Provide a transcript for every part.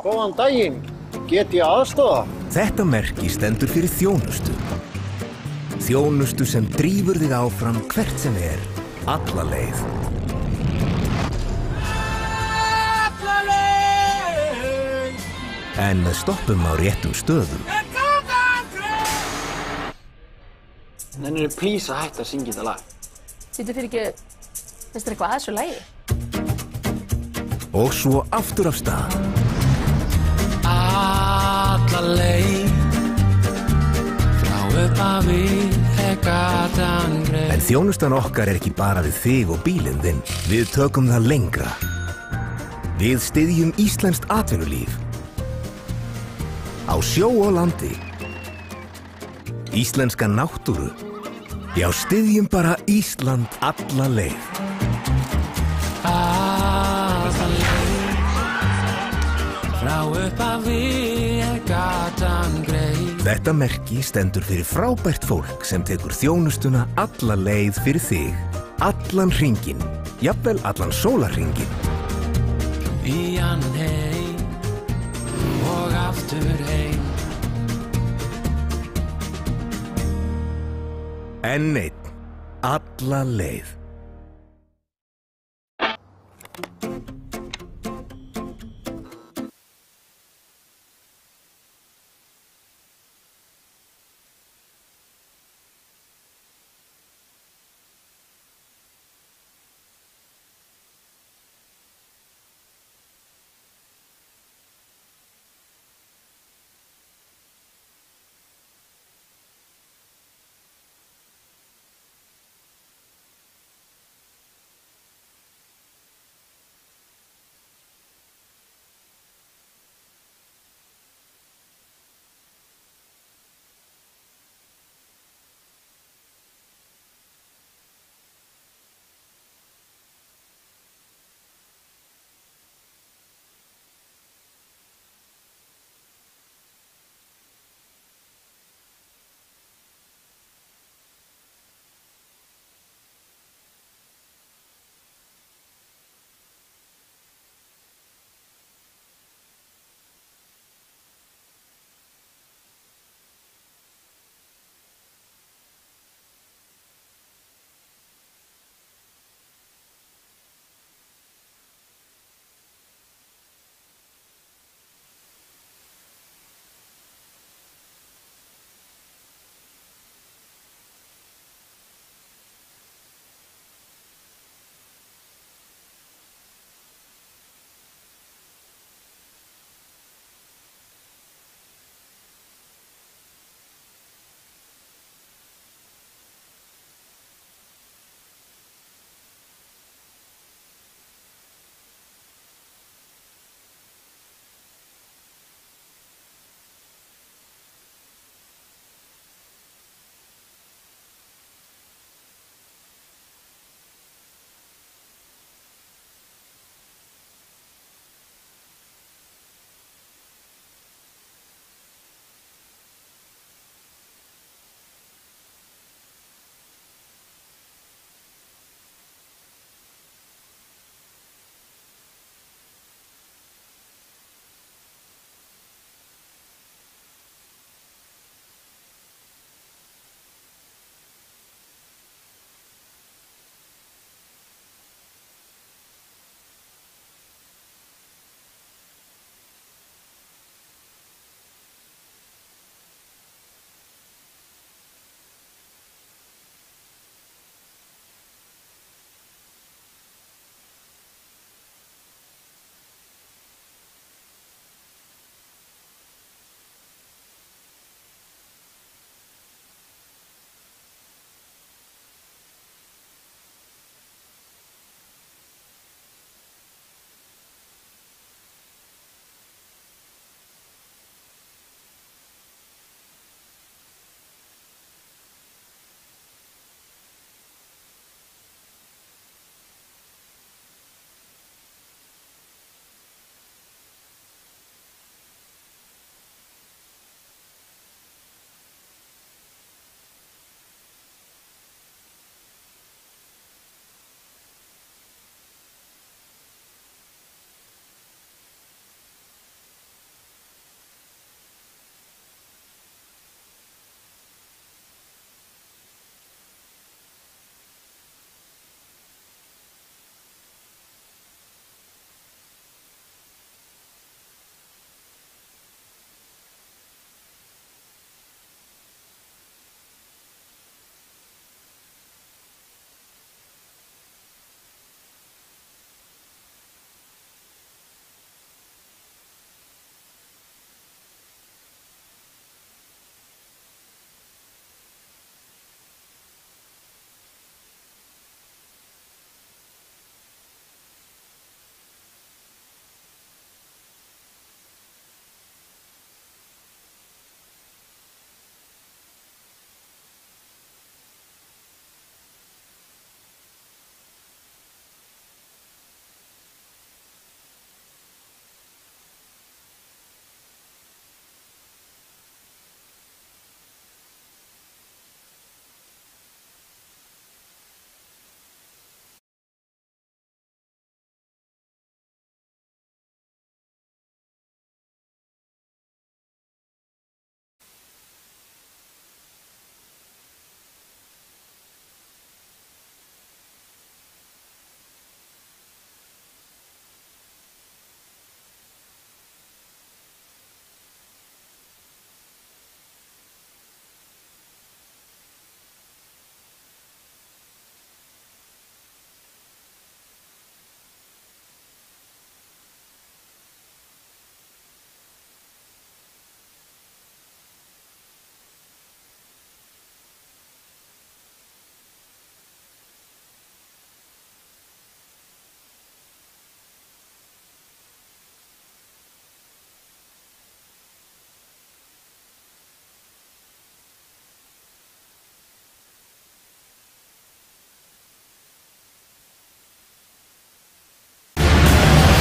Góðan daginn, get ég aðstoða? Þetta merki stendur fyrir þjónustu. Þjónustu sem drífur þig áfram hvert sem alla leið. Alla leið! En með stoppum á réttum stöðum. Nennirðu please að hætta að syngja þetta lag? Sýttu fyrir ekki, finnst þér eitthvað að þessu lagi? Og svo aftur af stað. Alla leið frá upphafi gatan greið. En þjónustan okkar ekki bara við þig og bílinn þinn. Við tökum það lengra. Við styðjum íslenskt atvinnulíf. Á sjó og landi. Íslenska náttúru. Já, styðjum bara Ísland alla leið. Alla leið frá upphafi gatan greið. Þetta merki stendur fyrir frábært fólk sem tekur þjónustuna alla leið fyrir þig. Allan hringinn, jafnvel allan sólarhringinn. Í hann heim og aftur heim. Enn einn, alla leið.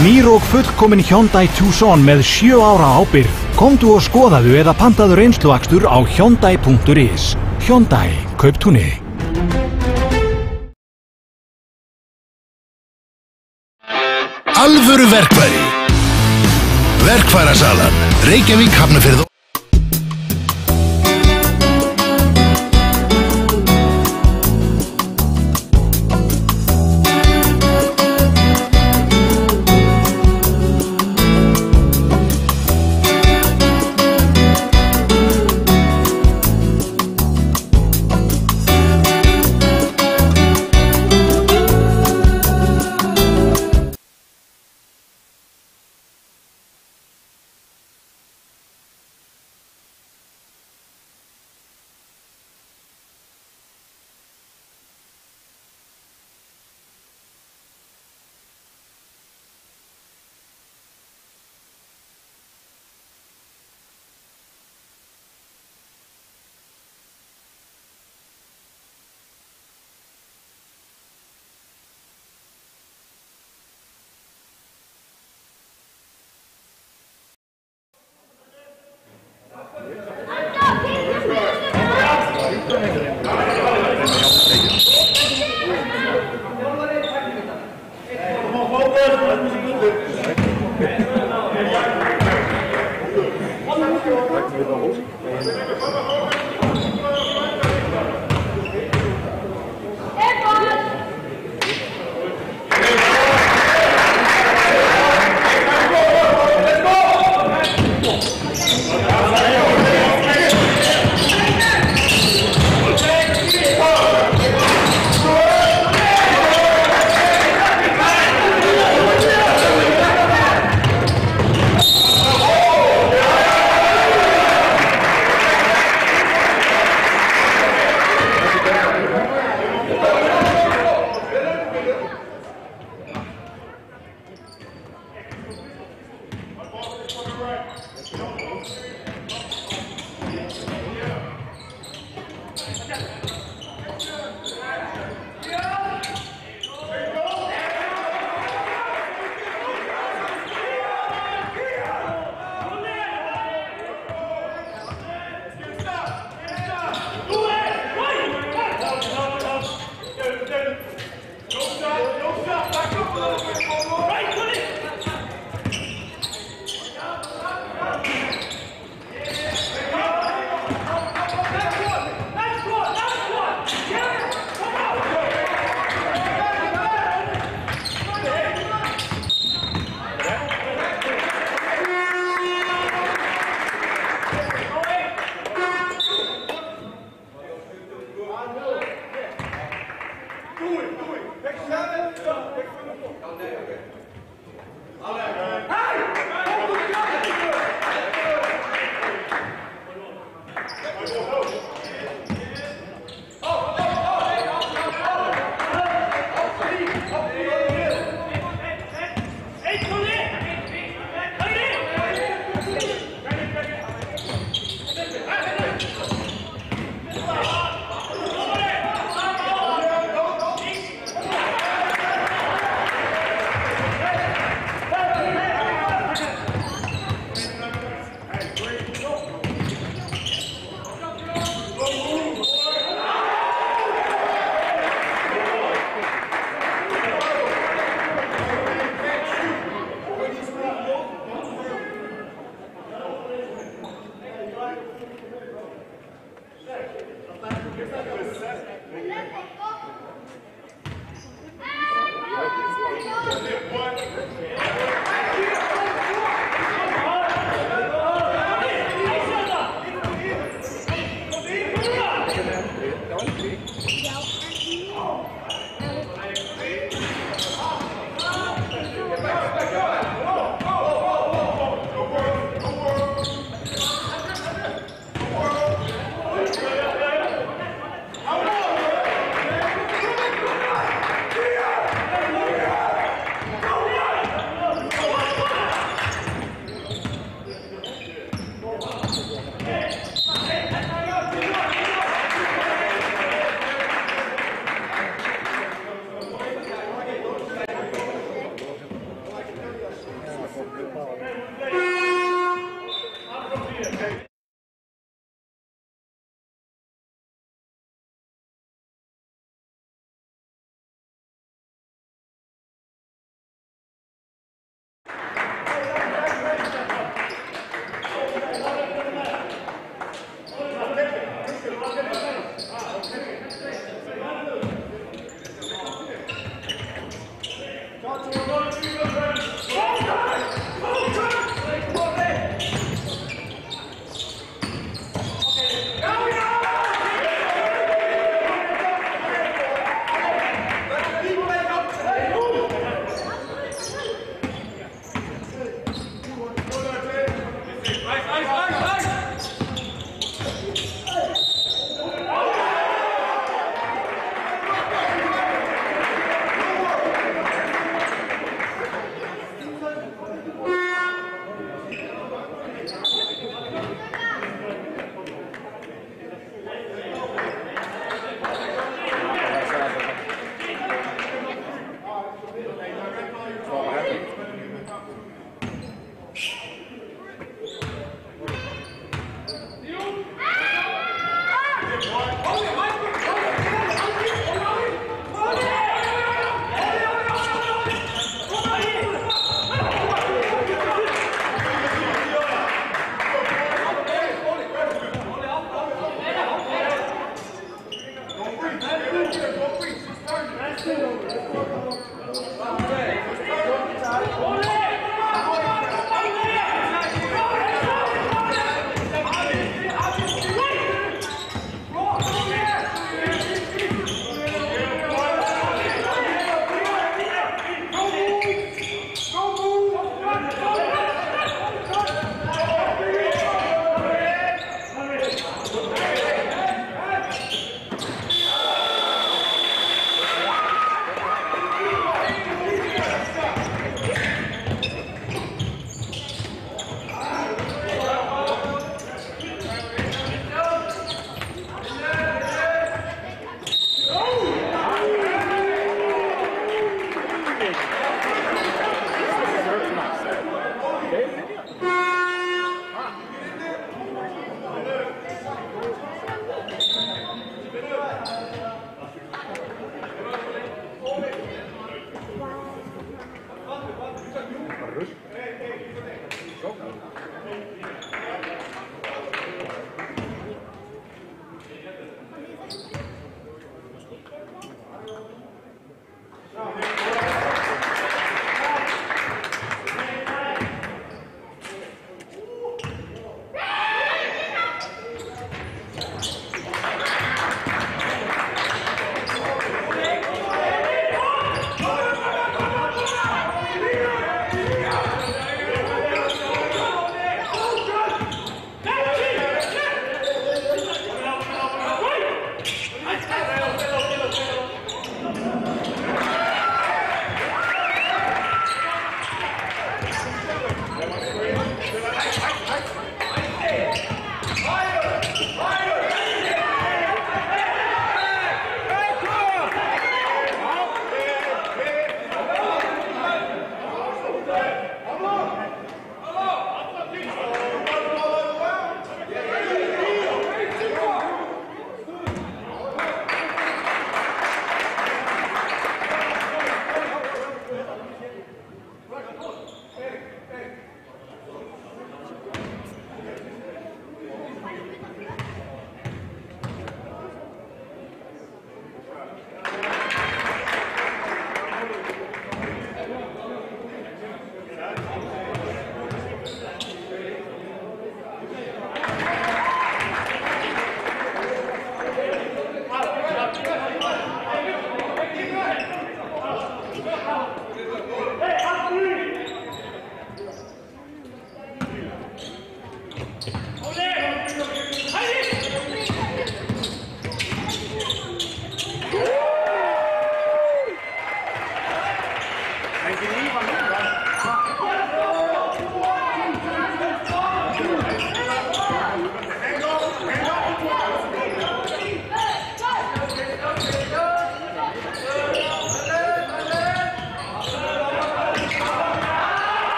Nýr og fullkomin Hyundai Tucson með 7 ára ábyrgð. Komdu og skoðaðu eða pantaðu reynsluakstur á hyundai.is. Hyundai, Kauptúni. Alvöru verkfæri. Verkfærasalan. Reykjavík, Hafnarfjörð.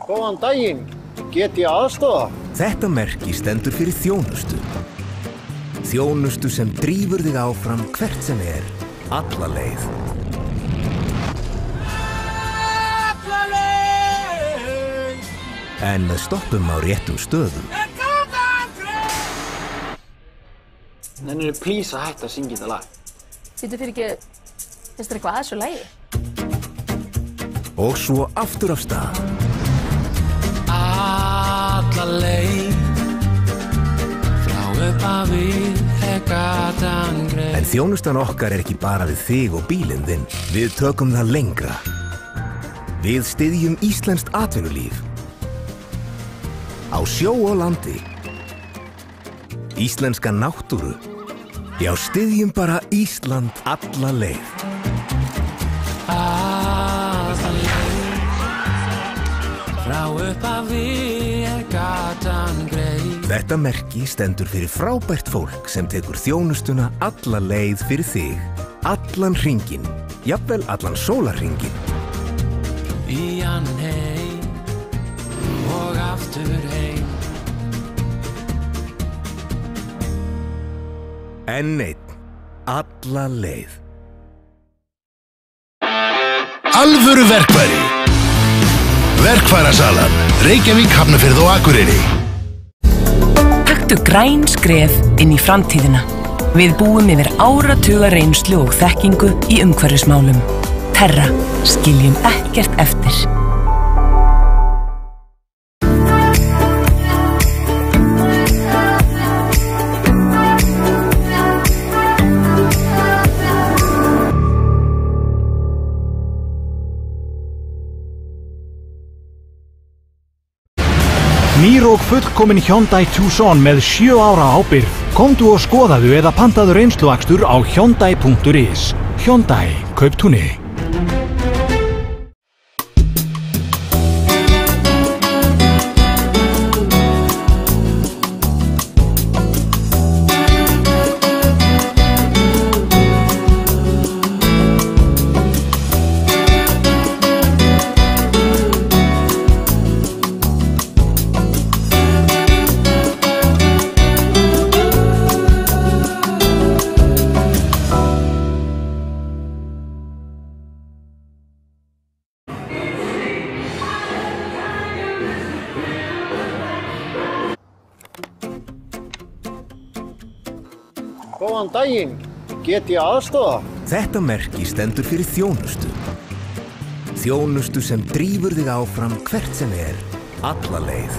Góðan daginn, get ég aðstoða? Þetta merki stendur fyrir þjónustu. Þjónustu sem drífur þig áfram hvert sem alla leið. Alla leið! En með stoppum á réttum stöðum. Nennirðu please að hætta að syngja þetta lag? Sýttu fyrir ekki, finnst þér eitthvað að þessu lagi? Og svo aftur af stað. Alla leið frá upphafi gatan greið. En þjónustan okkar ekki bara við þig og bílinn þinn. Við tökum það lengra. Við styðjum íslenskt atvinnulíf. Á sjó og landi. Íslenska náttúru. Já, styðjum bara Ísland alla leið. Alla leið frá upphafi gatan greið. Þetta merki stendur fyrir frábært fólk sem tekur þjónustuna alla leið fyrir þig. Allan hringinn, jafnvel allan sólarhringinn. Í annan heim og aftur heim. Enn einn, alla leið. Alvöru verkfæri. Verkfærasalan, Reykjavík, Hafnarfjörð og Akureyri. Taktu græn skref inn í framtíðina. Við búum yfir áratuga reynslu og þekkingu í umhverfismálum. Terra, skiljum ekkert eftir. Nýr og fullkomin Hyundai Tucson með 7 ára ábyrgð. Komdu og skoðaðu eða pantaðu reynsluakstur á Hyundai.is. Hyundai, Kauptúni. Góðan daginn, get ég aðstoða? Þetta merki stendur fyrir þjónustu. Þjónustu sem drífur þig áfram hvert sem alla leið.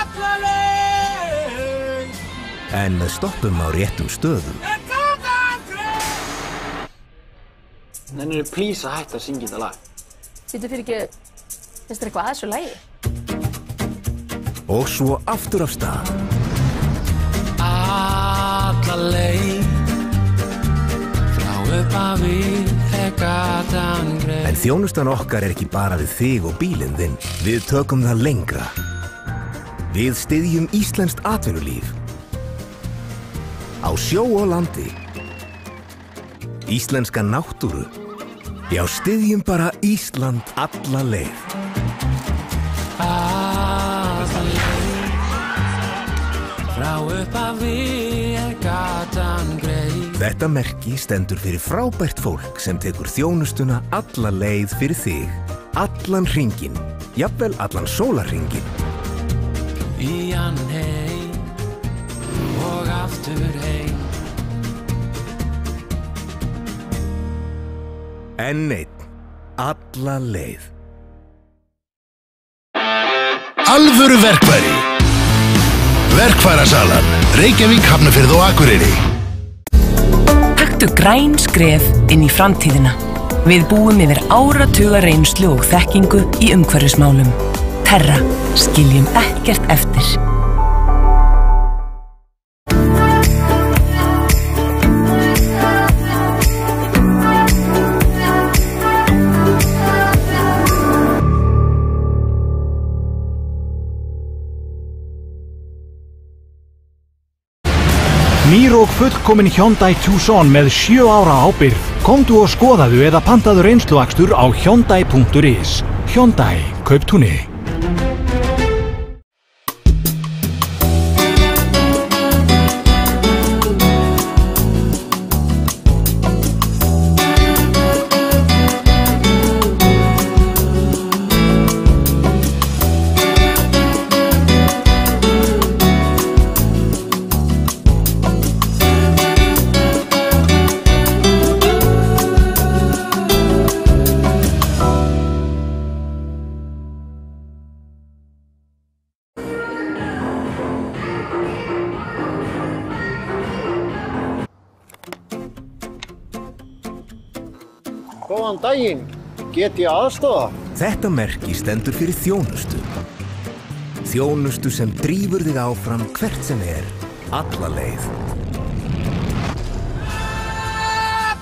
Alla leið! En með stoppum á réttum stöðum. Nennirðu please að hætta að syngja þetta lag? Sýttu fyrir ekki, finnst þér eitthvað að þessu lagi? Og svo aftur af stað. Alla leið frá upphafi gatan greið. En þjónustan okkar ekki bara við þig og bílinn þinn. Við tökum það lengra. Við styðjum íslenskt atvinnulíf. Á sjó og landi. Íslenska náttúru. Já, styðjum bara Ísland alla leið. Alla leið frá upphafi gatan greið. Þetta merki stendur fyrir frábært fólk sem tekur þjónustuna alla leið fyrir þig. Allan hringinn, jafnvel allan sólarhringinn. Í annan heim og aftur heim. Enn einn, alla leið. Alvöru verkfæri. Verkfærasalan, Reykjavík, Hafnarfjörð og Akureyri. Taktu græn skref inn í framtíðina. Við búum yfir áratuga reynslu og þekkingu í umhverfismálum. Terra, skiljum ekkert eftir. Nýr og fullkomin Hyundai Tucson með 7 ára ábyrgð. Komdu og skoðaðu eða pantaðu reynsluakstur á Hyundai.is. Hyundai, Kauptúni. Góðan daginn, get ég aðstoða? Þetta merki stendur fyrir þjónustu. Þjónustu sem drífur þig áfram hvert sem alla leið.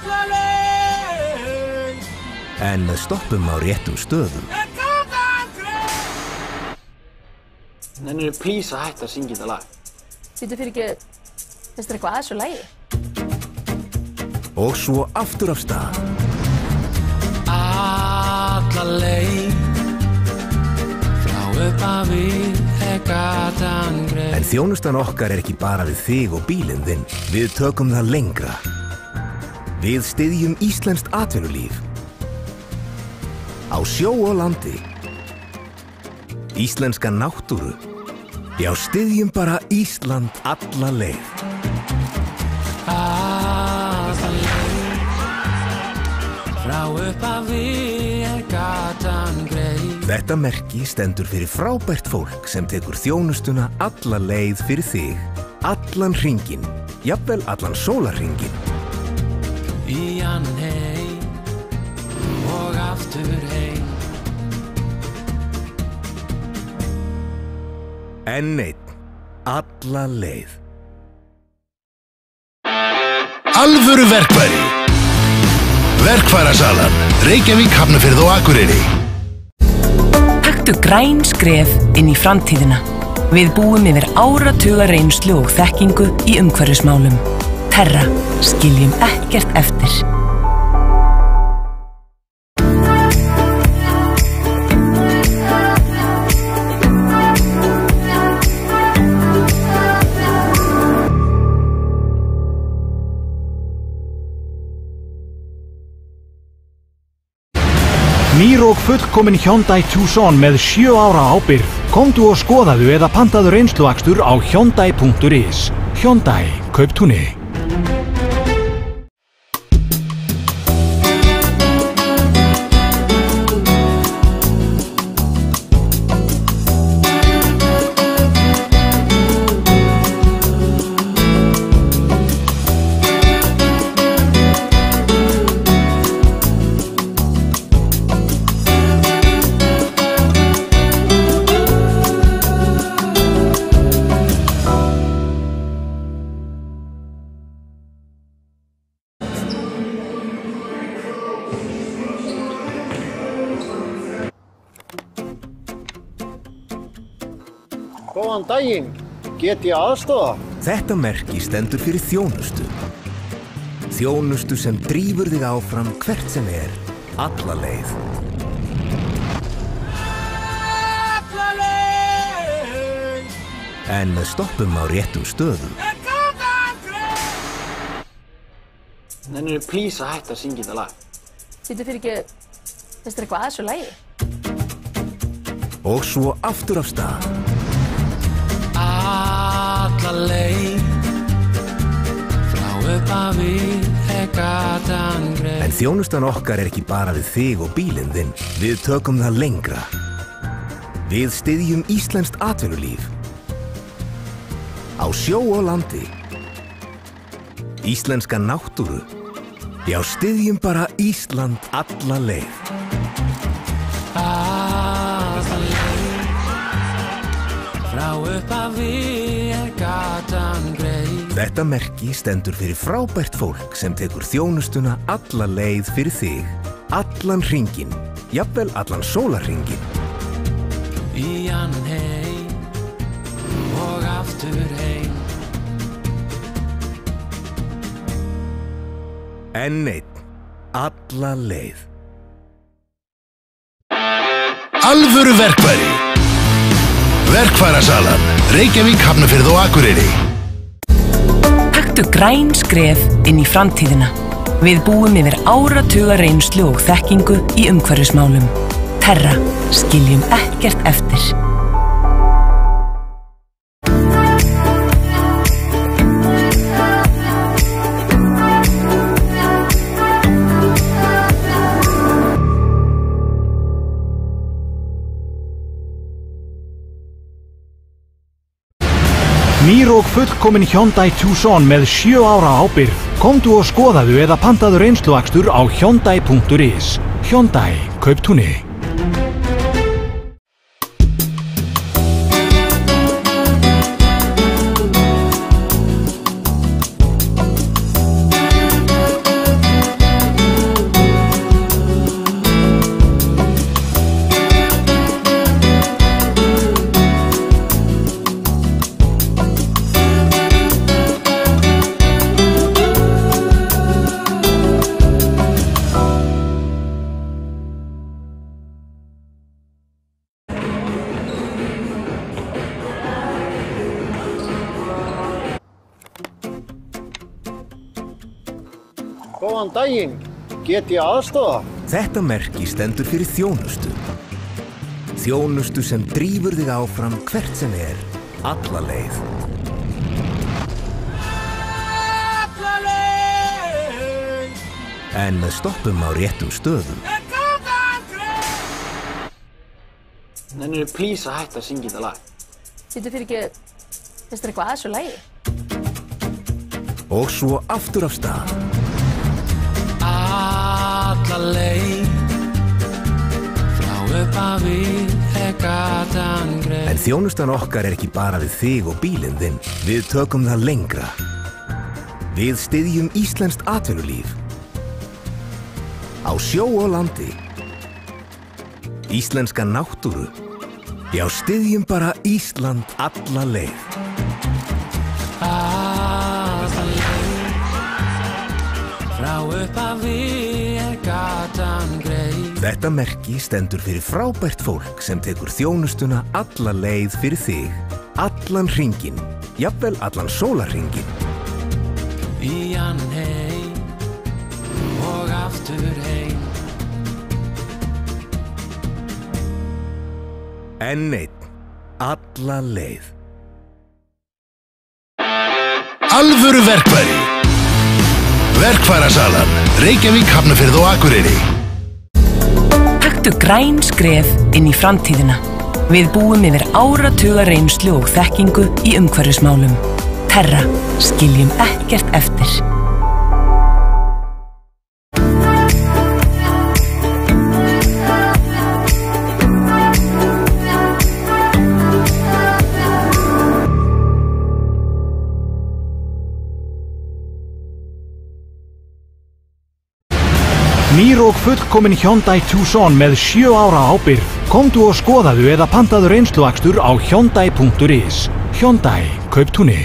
Alla leið! En með stoppum á réttum stöðum. Nennirðu please að hætta að syngja þetta lag? Býtu fyrir ekki, finnst þér eitthvað að þessu lagi? Og svo aftur af stað. Alla leið frá upphafi gatan greið. En þjónustan okkar ekki bara við þig og bílinn þinn. Við tökum það lengra. Við styðjum íslenskt atvinnulíf. Á sjó og landi. Íslenska náttúru. Já, styðjum bara Ísland alla leið. Alla leið frá upphafi gatan greið. Þetta merki stendur fyrir frábært fólk sem tekur þjónustuna alla leið fyrir þig. Allan hringinn, jafnvel allan sólarhringinn. Í annan heim og aftur heim. Enn einn, alla leið. Alvöru verkfæri. Verkfærasalan, Reykjavík, Hafnarfjörð og Akureyri. Taktu græn skref inn í framtíðina. Við búum yfir áratuga reynslu og þekkingu í umhverfismálum. Terra, skiljum ekkert eftir. Nýr og fullkomin Hyundai Tucson með 7 ára ábyrgð. Komdu og skoðaðu eða pantaðu reynsluakstur á Hyundai.is. Hyundai, Kauptúni. Góðan daginn, get ég aðstoða? Þetta merki stendur fyrir þjónustu. Þjónustu sem drífur þig áfram hvert sem alla leið. Alla leið! En með stoppum á réttum stöðum. Nennirðu please að hætta að syngja þetta lag? Býtu fyrir ekki, finnst þér eitthvað að þessu lagi? Og svo aftur af stað. Alla leið frá upphafi er gatan greið. En þjónustan okkar er ekki bara við þig og bílinn þinn. Við tökum það lengra. Við styðjum íslenskt atvinnulíf. Á sjó og landi. Íslenska náttúru. Já, styðjum bara Ísland alla leið. Alla leið. Frá upphafi er gatan greið. Þetta merki stendur fyrir frábært fólk sem tekur þjónustuna alla leið fyrir þig. Allan hringinn, jafnvel allan sólarhringinn. Í annan heim og aftur heim. Enn einn, alla leið. Alvöru verkfæri. Verkfærasalan, Reykjavík, Hafnarfjörð og Akureyri. Taktu græn skref inn í framtíðina. Við búum yfir áratuga reynslu og þekkingu í umhverfismálum. Terra, skiljum ekkert eftir. Nýr og fullkomin Hyundai Tucson með 7 ára ábyrgð. Komdu og skoðaðu eða pantaðu reynsluakstur á Hyundai.is. Hyundai, Kauptúni. Góðan daginn, get ég aðstoða? Þetta merki stendur fyrir þjónustu. Þjónustu sem drífur þig áfram hvert sem er, alla leið. Alla leið. En með stoppum á réttum stöðum. Nennirðu please að hætta að syngja þetta lag? Sýttu fyrir ekki, finnst þér eitthvað að þessu lagi? Og svo aftur af stað. Alla leið. Frá upphafi er gatan greið. En þjónustan okkar er ekki bara við þig og bílinn þinn. Við tökum það lengra. Við styðjum íslenskt atvinnulíf. Á sjó og landi. Íslenska náttúru. Já, styðjum bara Ísland alla leið. Alla leið. Frá upphafi er gatan greið. Þetta merki stendur fyrir frábært fólk sem tekur þjónustuna alla leið fyrir þig. Allan hringinn, jafnvel allan sólarhringinn. Í annan heim og aftur heim. Enn einn, alla leið. Alvöru verkfæri. Verkfærasalan, Reykjavík, Hafnarfjörð og Akureyri. Taktu græn skref inn í framtíðina. Við búum yfir áratuga reynslu og þekkingu í umhverfismálum. Terra, skiljum ekkert eftir. Nýr og fullkomin Hyundai Tucson með 7 ára ábyrgð. Komdu og skoðaðu eða pantaðu reynsluakstur á Hyundai.is. Hyundai, Kauptúni.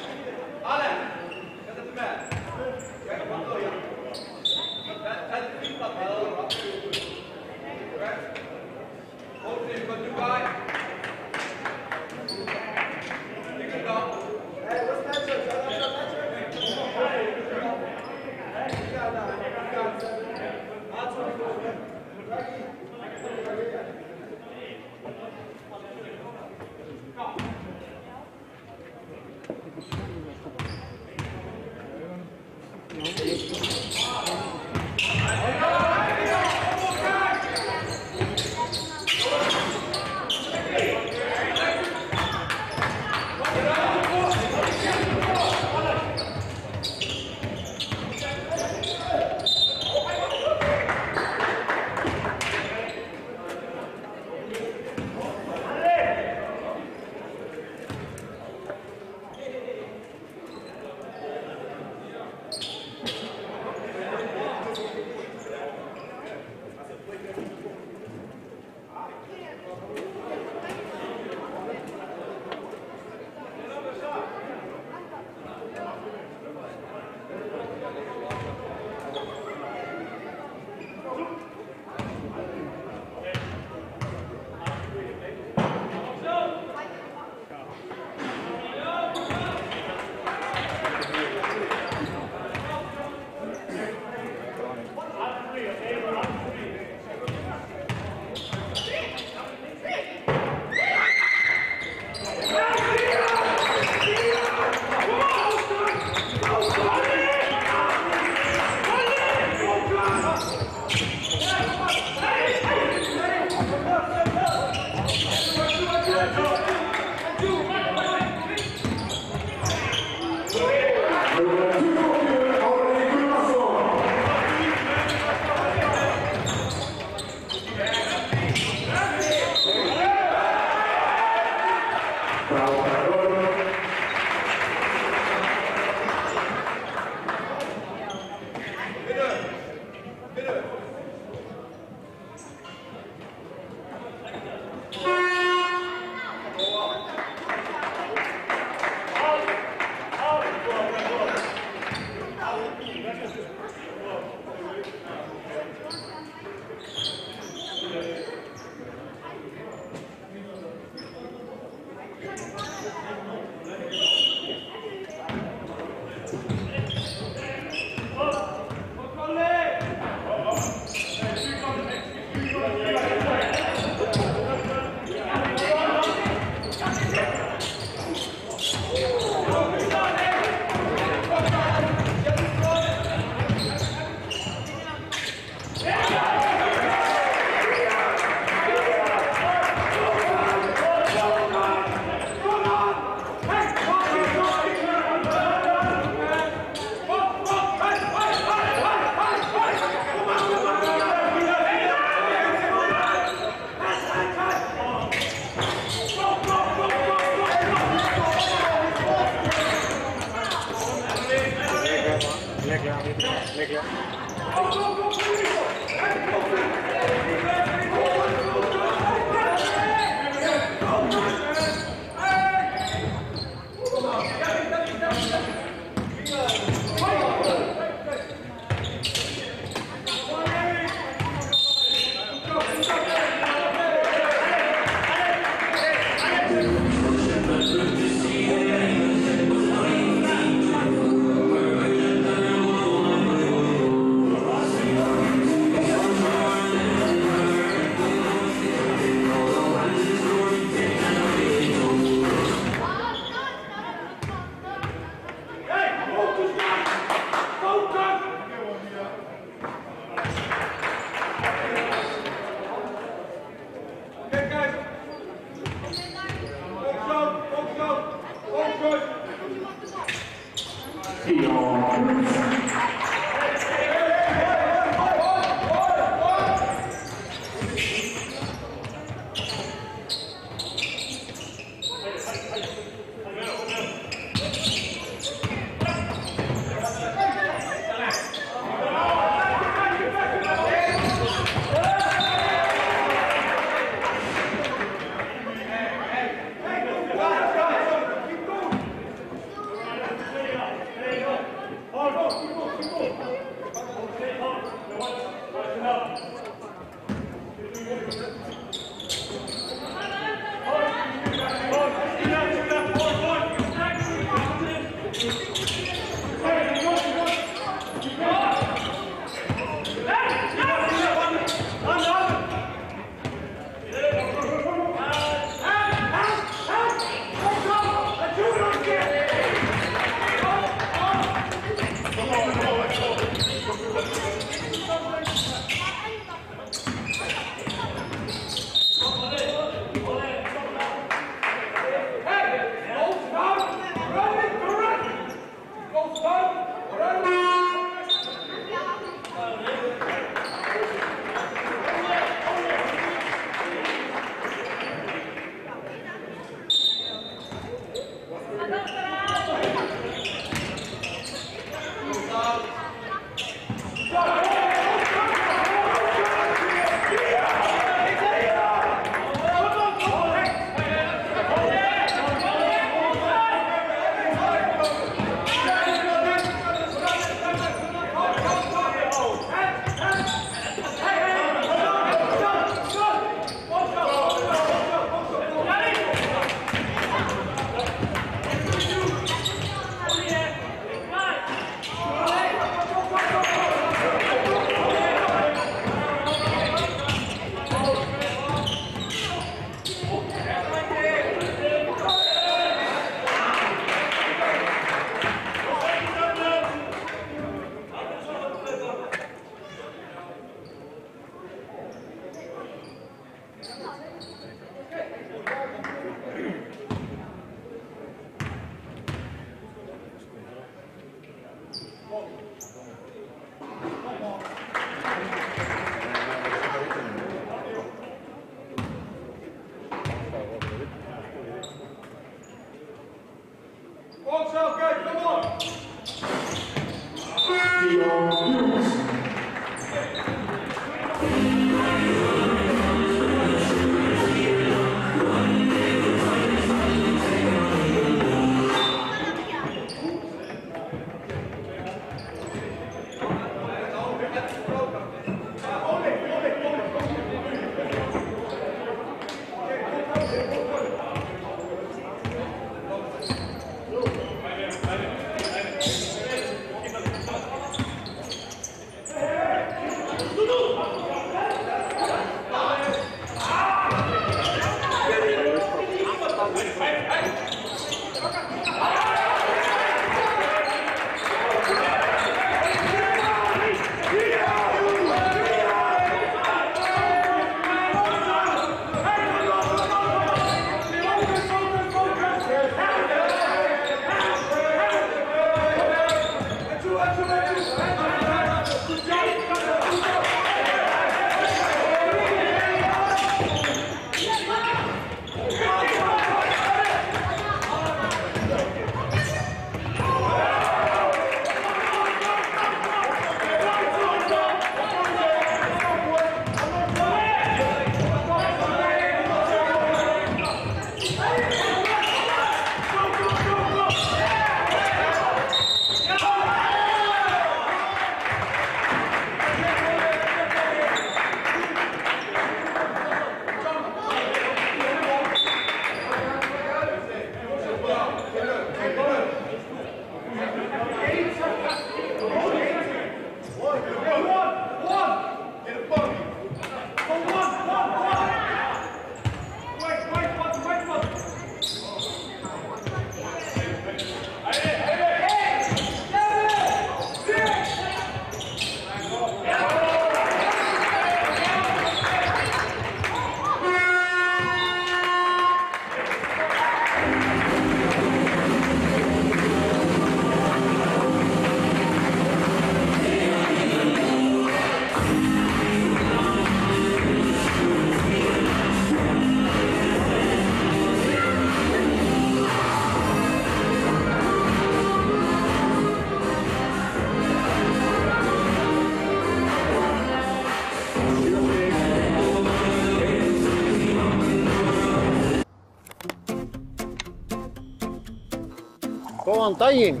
Góðan daginn.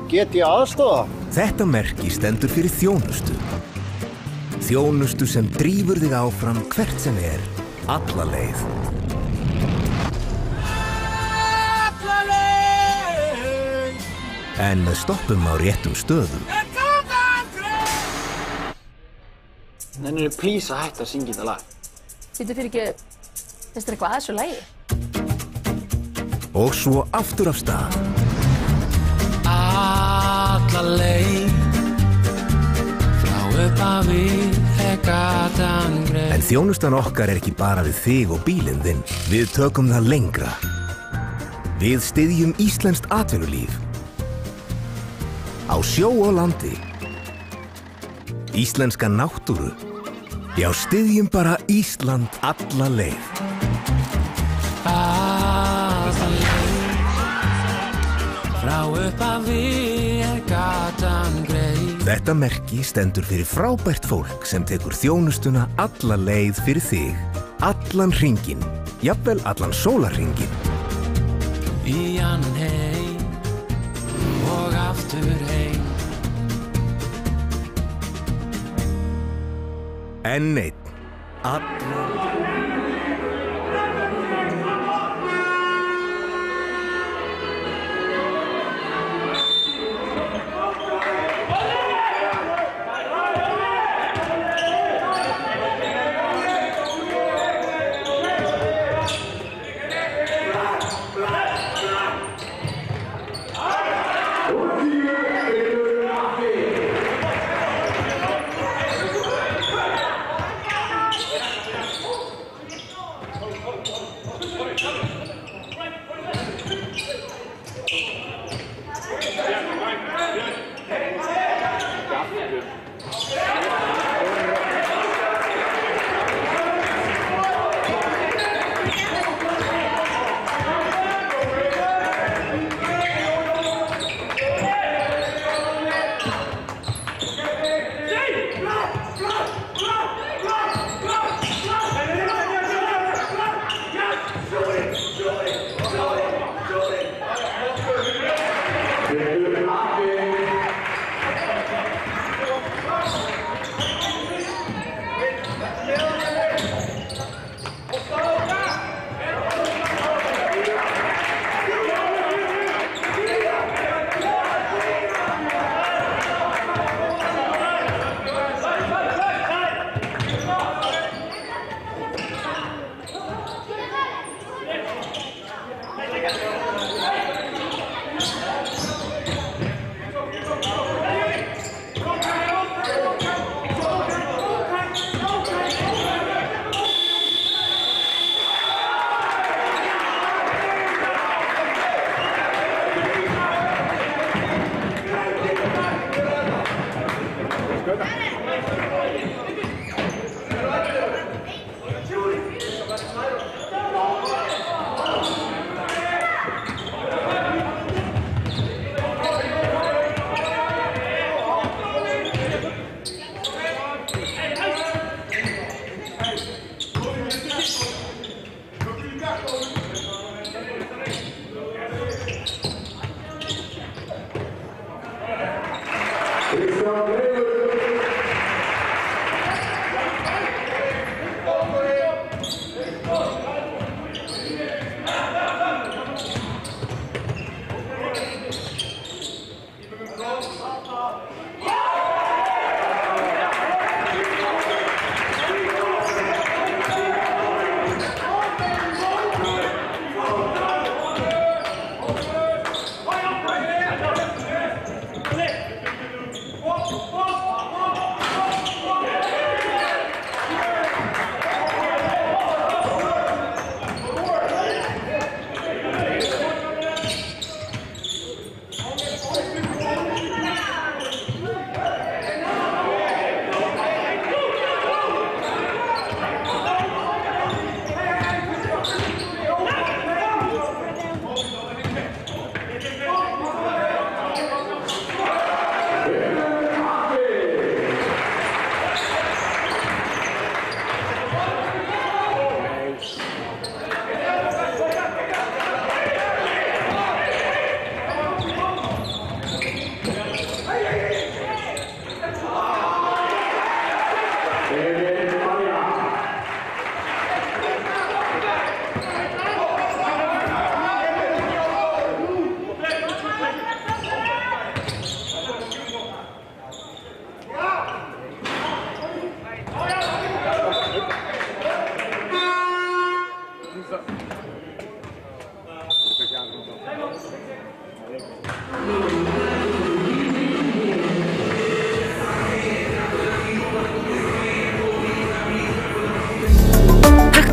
Get ég aðstoða? Þetta merki stendur fyrir þjónustu. Þjónustu sem drífur þig áfram hvert sem alla leið. Alla leið! En með stoppum á réttum stöðum. Nennirðu please að hætta að syngja þetta lag? Sýttu fyrir ekki, finnst þér eitthvað að þessu lagi? Og svo aftur af stað. Alla leið frá upphafi gatan greið. En þjónustan okkar ekki bara við þig og bílinn þinn. Við tökum það lengra. Við styðjum íslenskt atvinnulíf. Á sjó og landi. Íslenska náttúru. Já, styðjum bara Ísland alla leið. Alla leið frá upphafi gatan greið. Þetta merki stendur fyrir frábært fólk sem tekur þjónustuna alla leið fyrir þig. Allan hringinn, jafnvel allan sólarhringinn. Í annan heim og aftur heim. Enn einn.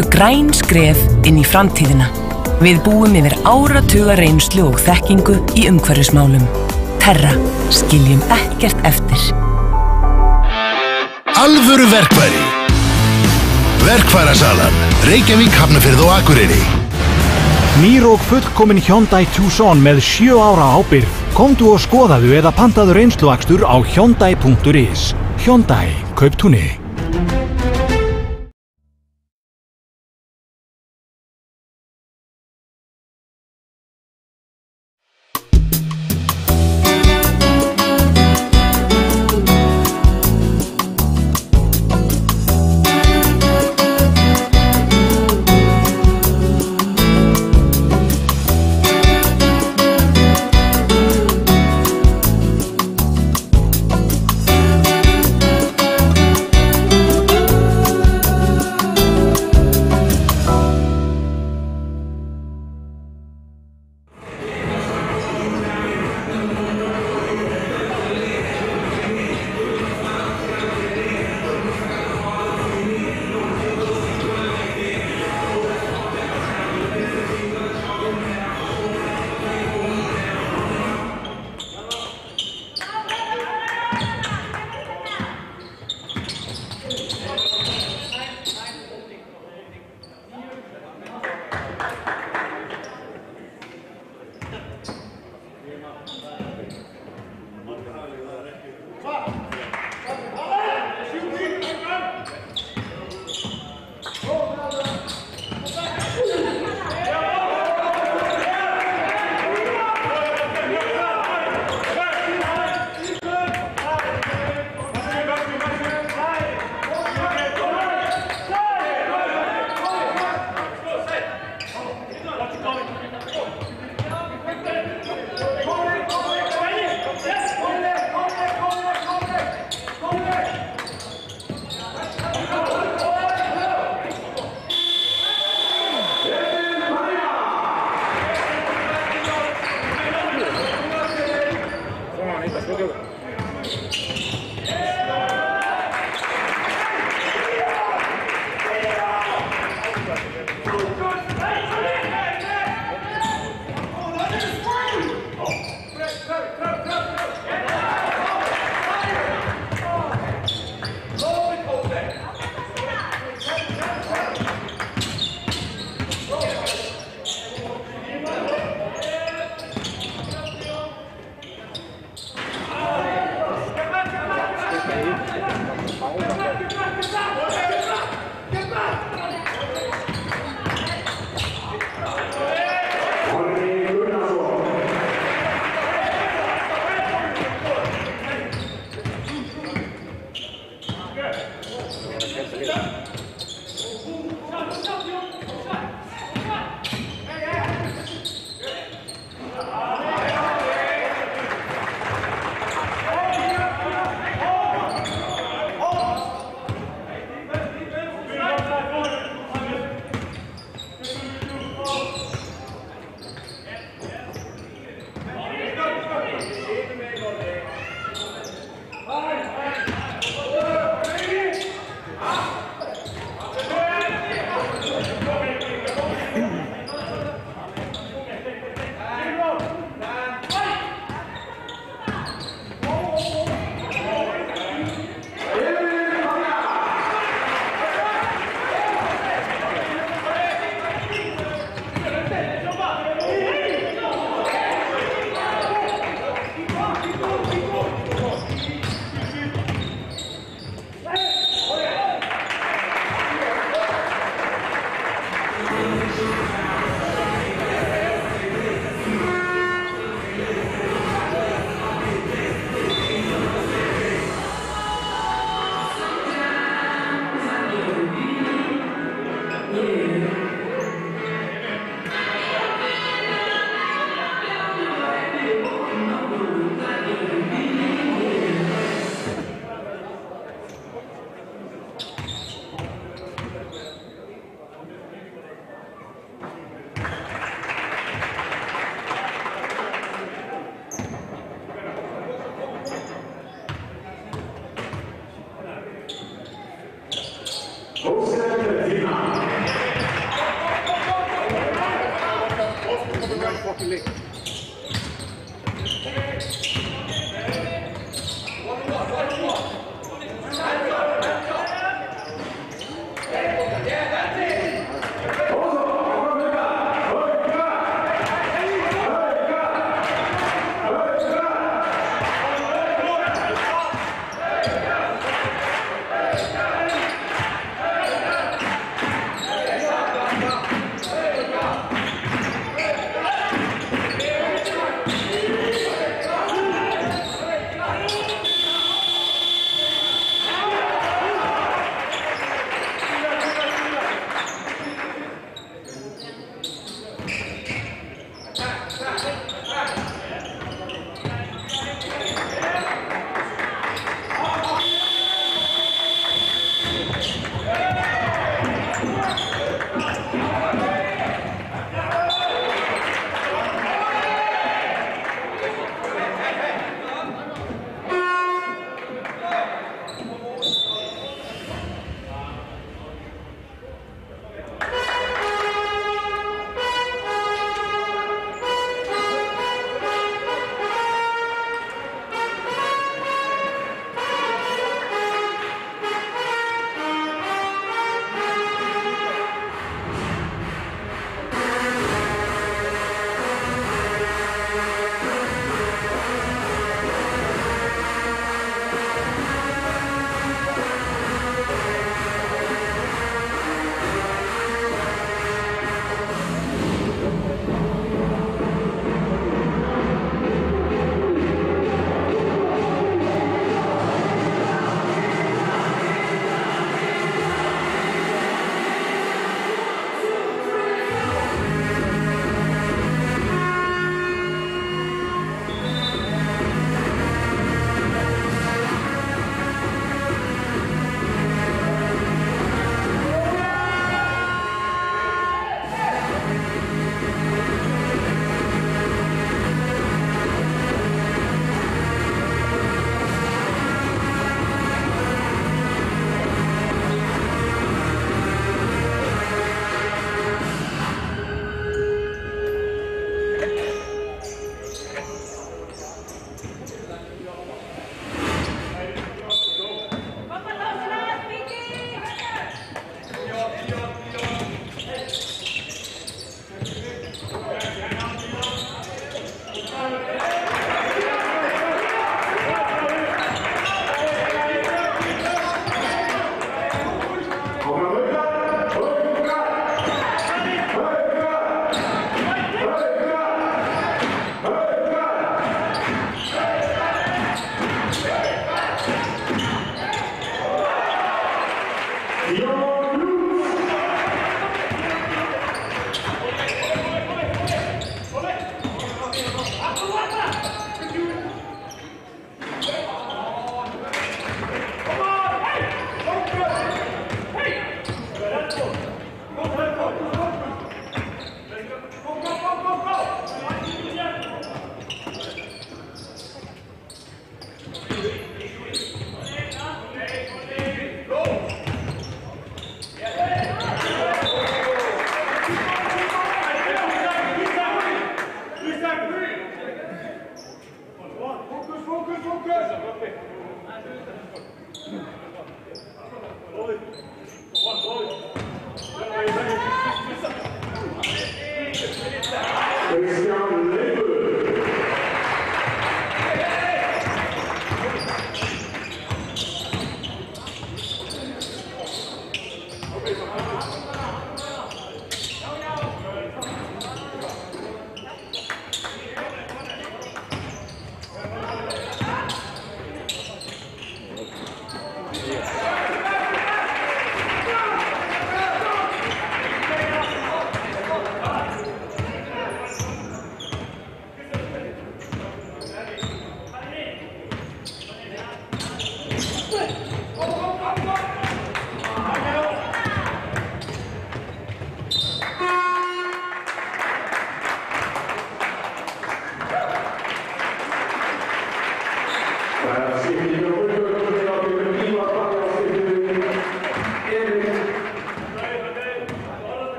Taktu græn skref inn í framtíðina. Við búum yfir áratuga reynslu og þekkingu í umhverfismálum. Terra, skiljum ekkert eftir. Alvöru verkfæri. Verkfærasalan, Reykjavík, Hafnarfjörð og Akureyri. Nýr og fullkomin Hyundai Tucson með 7 ára ábyrgð. Komdu og skoðaðu eða pantaðu reynsluakstur á hyundai.is. Hyundai, Kauptúni.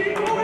Keep going!